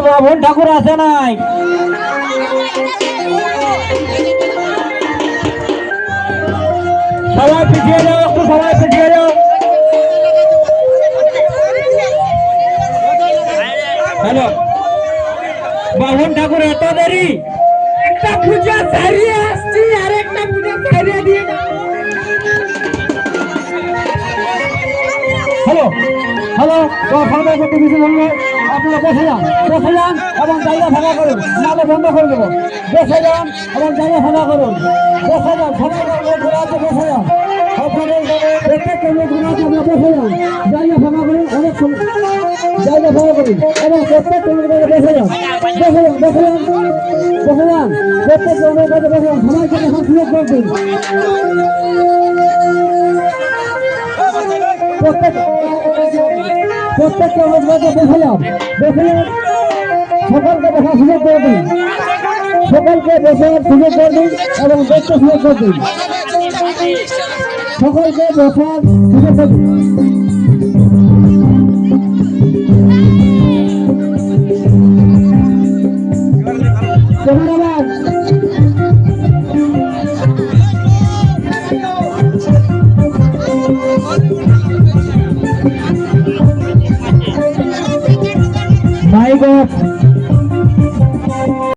বাবন ঠাকুর আছে নাই? সবাই পিছিয়ে যাও, একটু সবাই পিছিয়ে যাও। হ্যালো, বাবন ঠাকুর এত দেরি? একটা পূজা সারিয়ে আসছি আর একটা পূজা সারিয়ে দিয়ে যাও। হ্যালো হ্যালো, সবাই করতে কিছু বলবো, আপনারা বসে যান এবং জায়গা ফাঁকা করুন, নাহলে বন্ধ করে দেবো। বসে যান এবং জায়গা ফাঁকা করুন, বসে যান, সবাই ঘোরা আছে, বসে যান। আপনাদের প্রত্যেক কেন্দ্রে ঘোরা আছে, আপনারা বসে যান, জায়গা ফাঁকা করুন, অনেক জায়গা ফাঁকা করুন এবং প্রত্যেক কেন্দ্রের কাছে বসে যান, প্রত্যেক কেন্দ্রের কাছে বসে যান, সবাইকে দেখার সুযোগ করে দিন। প্রত্যেককে বসে যান, সকলকে দেখার সুযোগ করে দিন, সকলকে বসার সুযোগ করে দিন এবং দেখতে সুযোগ করে দিন, সকলকে বসার সুযোগ করে দিন। My God.